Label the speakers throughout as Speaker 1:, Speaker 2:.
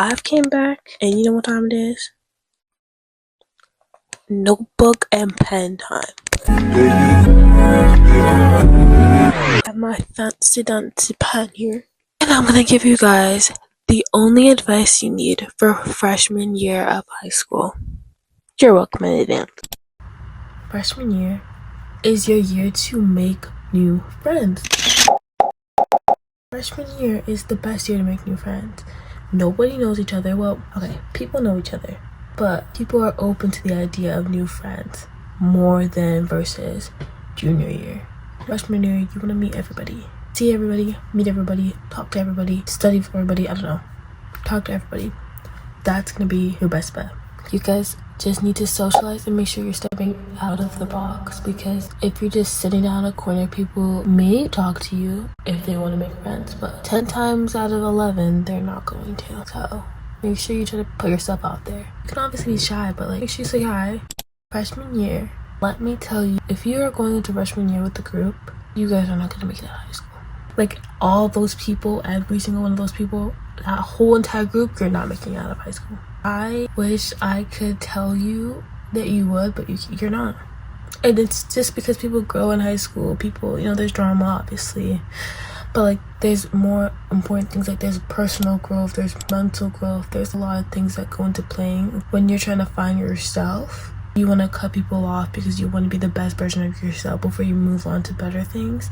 Speaker 1: I've came back, and you know what time it is? Notebook and pen time. I have my fancy dancy pen here, and I'm gonna give you guys the only advice you need for freshman year of high school. You're welcome in advance. Freshman year is your year to make new friends. Freshman year is the best year to make new friends. Nobody knows each other. Well, okay, people know each other, but people are open to the idea of new friends more than versus junior year. Freshman year, you want to meet everybody. See everybody, meet everybody, talk to everybody, study for everybody, I don't know. Talk to everybody. That's going to be your best bet. You guys just need to socialize and make sure you're stepping out of the box, because if you're just sitting down in a corner, people may talk to you if they want to make friends, but 10 times out of 11 they're not going to. So make sure you try to put yourself out there. You can obviously be shy, but make sure you say hi. Freshman year, let me tell you, if you are going into freshman year with the group, you guys are not going to make it out of high school. Like, all those people, every single one of those people, that whole entire group, you're not making it out of high school. I wish I could tell you that you would, but you're not. And it's just because people grow in high school. People, there's drama, obviously, but like, there's more important things. Like, there's personal growth, there's mental growth, there's a lot of things that go into playing. When you're trying to find yourself, you want to cut people off because you want to be the best version of yourself before you move on to better things.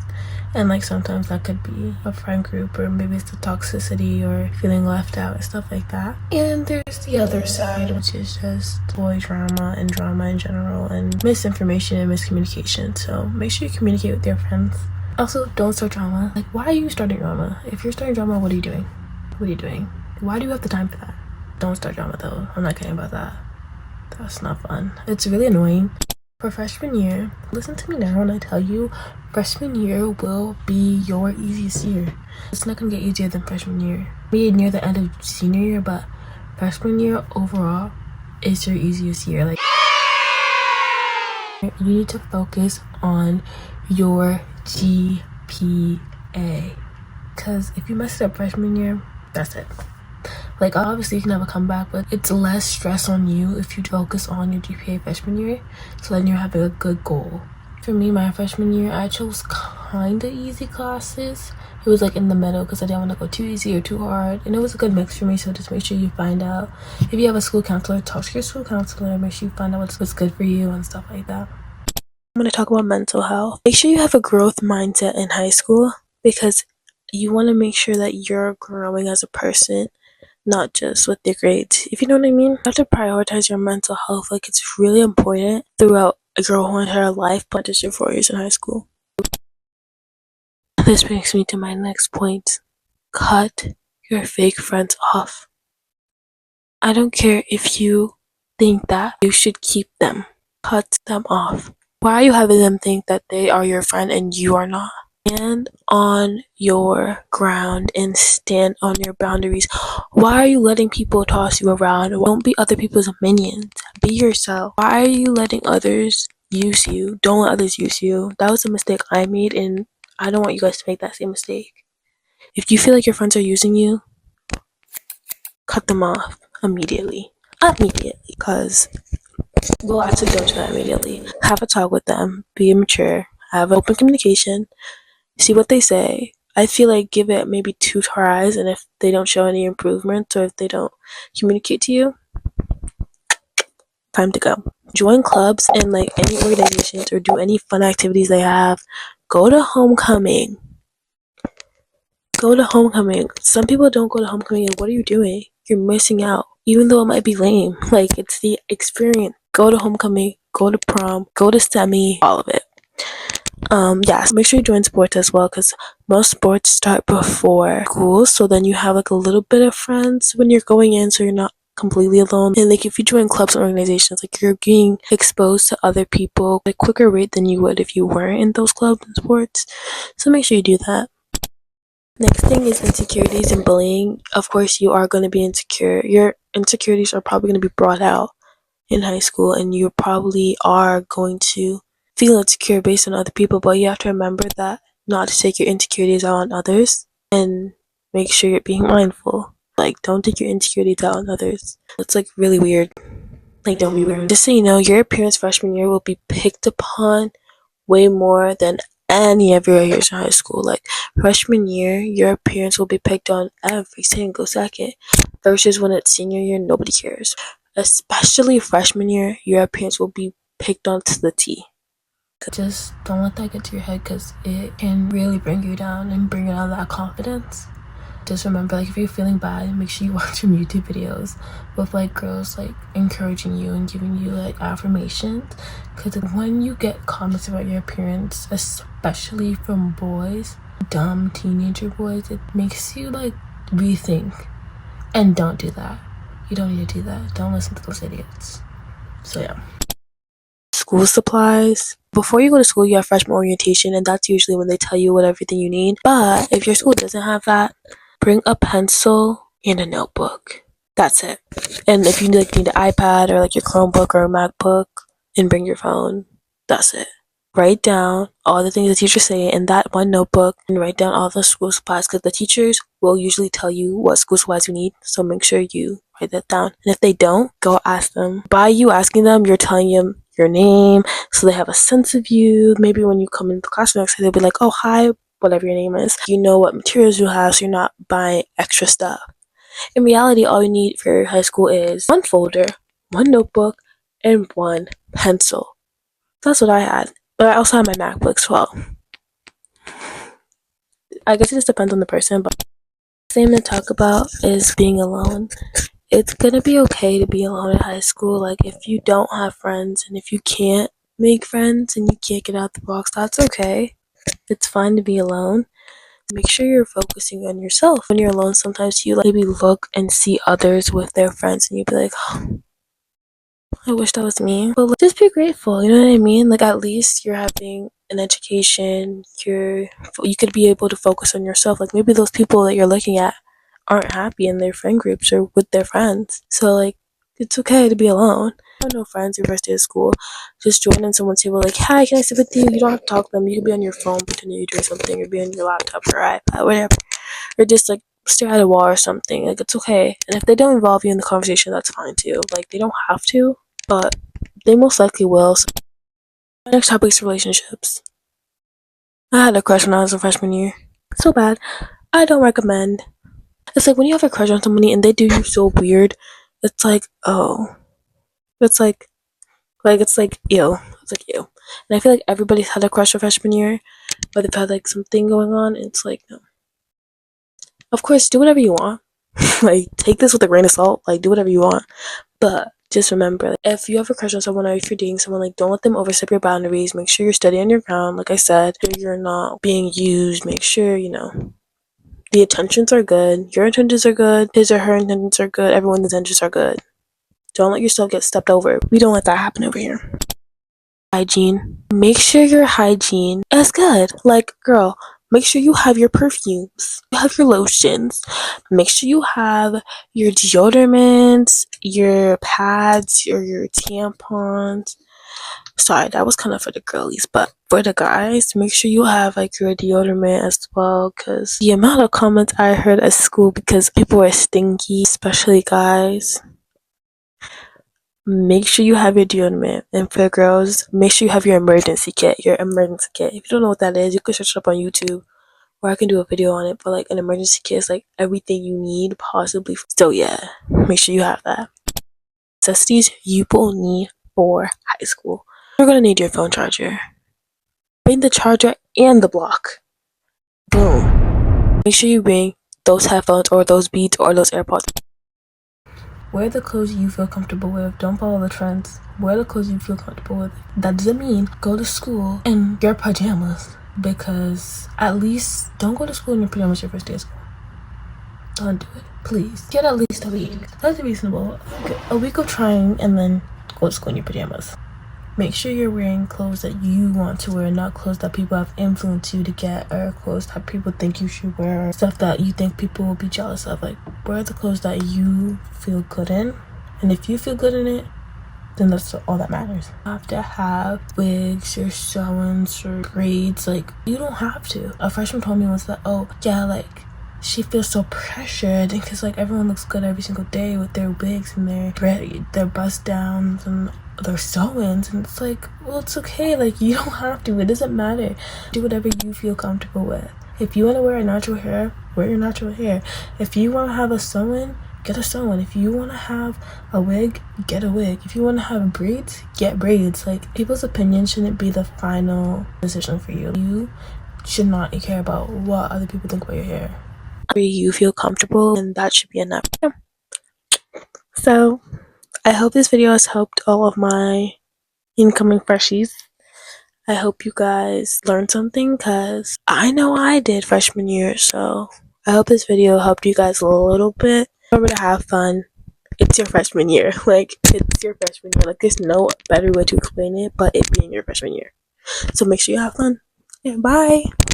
Speaker 1: And like, sometimes that could be a friend group, or maybe it's the toxicity or feeling left out and stuff like that. And there's the other side, which is just boy drama and drama in general, and misinformation and miscommunication. So make sure you communicate with your friends. Also, don't start drama. Like, why are you starting drama? If you're starting drama, what are you doing? Why do you have the time for that? Don't start drama though. I'm not kidding about that. That's not fun. It's really annoying. For freshman year, listen to me now when I tell you, freshman year will be your easiest year. It's not gonna get easier than freshman year. Maybe near the end of senior year, but freshman year overall is your easiest year. Like, you need to focus on your GPA, because if you mess it up freshman year, that's it. Like, obviously you can have a comeback, but it's less stress on you if you focus on your GPA freshman year, so then you're having a good goal. For me, my freshman year, I chose kind of easy classes. It was like in the middle, because I didn't want to go too easy or too hard, and it was a good mix for me. So just make sure you find out, if you have a school counselor, talk to your school counselor, make sure you find out what's good for you and stuff like that. I'm going to talk about mental health. Make sure you have a growth mindset in high school, because you want to make sure that you're growing as a person, not just with your grades, if you know what I mean. You have to prioritize your mental health. Like, it's really important throughout your whole entire life, but just your 4 years in high school. This brings me to my next point. Cut your fake friends off. I don't care if you think that you should keep them. Cut them off. Why are you having them think that they are your friend and you are not? Stand on your ground and stand on your boundaries. Why are you letting people toss you around? Don't be other people's minions. Be yourself. Why are you letting others use you? Don't let others use you. That was a mistake I made, and I don't want you guys to make that same mistake. If you feel like your friends are using you, cut them off immediately. Because we'll have to go to that immediately. Have a talk with them. Be mature. Have open communication. See what they say. I feel like give it maybe 2 tries, and if they don't show any improvements, or if they don't communicate to you, time to go. Join clubs and like any organizations, or do any fun activities they have. Go to homecoming. Some people don't go to homecoming, and what are you doing? You're missing out. Even though it might be lame, like, it's the experience. Go to homecoming, go to prom, go to semi, all of it. So make sure you join sports as well, because most sports start before school, so then you have like a little bit of friends when you're going in, so you're not completely alone. And like, if you join clubs and organizations, like, you're being exposed to other people at a quicker rate than you would if you weren't in those clubs and sports. So make sure you do that. Next thing is insecurities and bullying. Of course, you are going to be insecure. Your insecurities are probably going to be brought out in high school, and you probably are going to feel insecure based on other people, but you have to remember that not to take your insecurities out on others, and make sure you're being mindful. Like, don't take your insecurities out on others. It's like really weird. Like, don't be weird. Just so you know, your appearance freshman year will be picked upon way more than any of your years in high school. Like, freshman year, your appearance will be picked on every single second. Versus when it's senior year, nobody cares. Especially freshman year, your appearance will be picked on to the T. Just don't let that get to your head, because it can really bring you down and bring down that confidence. Just remember, like, if you're feeling bad, make sure you watch some YouTube videos with like girls like encouraging you and giving you like affirmations, because when you get comments about your appearance, especially from boys, dumb teenager boys, it makes you like rethink. And don't do that. You don't need to do that. Don't listen to those idiots. So yeah. School supplies. Before you go to school, you have freshman orientation, and that's usually when they tell you what everything you need. But if your school doesn't have that, bring a pencil and a notebook. That's it. And if you like need an iPad or like your Chromebook or a MacBook, and bring your phone. That's it. Write down all the things the teachers say in that one notebook, and write down all the school supplies, because the teachers will usually tell you what school supplies you need. So make sure you write that down. And if they don't, go ask them. By you asking them, you're telling them your name, so they have a sense of you. Maybe when you come into the classroom next time, they'll be like, oh, hi, whatever your name is. You know what materials you have, so you're not buying extra stuff. In reality, all you need for high school is one folder, one notebook, and one pencil. That's what I had. But I also had my MacBook as well. I guess it just depends on the person, but the thing to talk about is being alone. It's gonna be okay to be alone in high school. Like, if you don't have friends and if you can't make friends and you can't get out the box, that's okay. It's fine to be alone. Make sure you're focusing on yourself. When you're alone, sometimes you like maybe look and see others with their friends, and you'd be like, oh, I wish that was me. But like, just be grateful, you know what I mean? Like, at least you're having an education. You could be able to focus on yourself. Like, maybe those people that you're looking at aren't happy in their friend groups or with their friends. So like, it's okay to be alone. I have no friends your first day of school. Just join in someone's table, like, hi, can I sit with you? You don't have to talk to them. You can be on your phone pretending you're doing something, or be on your laptop or iPad, whatever. Or just like stare at a wall or something. Like, it's okay. And if they don't involve you in the conversation, that's fine too. Like, they don't have to, but they most likely will. So my next topic is relationships. I had a crush when I was in freshman year. So bad. I don't recommend. It's like when you have a crush on somebody and they do you so weird, it's like, oh. It's like it's like ew. It's like ew. And I feel like everybody's had a crush on freshman year, or they've had like something going on, and it's like, no. Of course, do whatever you want. Like, take this with a grain of salt. Like, do whatever you want. But just remember, like, if you have a crush on someone, or if you're dating someone, like, don't let them overstep your boundaries. Make sure you're steady on your ground. Like I said, you're not being used. Make sure, you know, the intentions are good. Your intentions are good. His or her intentions are good. Everyone's intentions are good. Don't let yourself get stepped over. We don't let that happen over here. Hygiene. Make sure your hygiene is good. Like, girl, make sure you have your perfumes. You have your lotions. Make sure you have your deodorants, your pads, or your tampons. Sorry, that was kind of for the girlies, but for the guys, make sure you have like your deodorant as well, because the amount of comments I heard at school because people are stinky, especially guys. Make sure you have your deodorant. And for girls, make sure you have your emergency kit. If you don't know what that is, you can search it up on YouTube, or I can do a video on it. But like, an emergency kit is like everything you need possibly. So yeah, make sure you have that. Necessities you will need for high school. You're gonna need your phone charger. Bring the charger and the block. Boom. Make sure you bring those headphones or those Beats or those AirPods. Wear the clothes you feel comfortable with. Don't follow the trends. Wear the clothes you feel comfortable with. That doesn't mean go to school in your pajamas, because at least don't go to school in your pajamas your first day of school. Don't do it. Please. Get at least a week. That's reasonable. A week of trying and then go to school in your pajamas. Make sure you're wearing clothes that you want to wear, not clothes that people have influenced you to get, or clothes that people think you should wear, or stuff that you think people will be jealous of. Like, wear the clothes that you feel good in, and if you feel good in it, then that's all that matters. You have to have wigs or sew-ins or braids. Like, you don't have to. A freshman told me once that, oh yeah, like, she feels so pressured because like everyone looks good every single day with their wigs and their bust downs and their sew-ins, and it's like, well, it's okay, like you don't have to, it doesn't matter, do whatever you feel comfortable with. If you want to wear a natural hair, wear your natural hair. If you want to have a sew-in, get a sew-in. If you want to have a wig, get a wig. If you want to have braids, get braids. Like, people's opinion shouldn't be the final decision for you. You should not care about what other people think about your hair. You feel comfortable, and that should be enough. Yeah. So I hope this video has helped all of my incoming freshies. I hope you guys learned something, because I know I did freshman year. So I hope this video helped you guys a little bit. Remember to have fun. It's your freshman year. Like, it's your freshman year. Like, there's no better way to explain it but it being your freshman year. So make sure you have fun. Yeah, bye.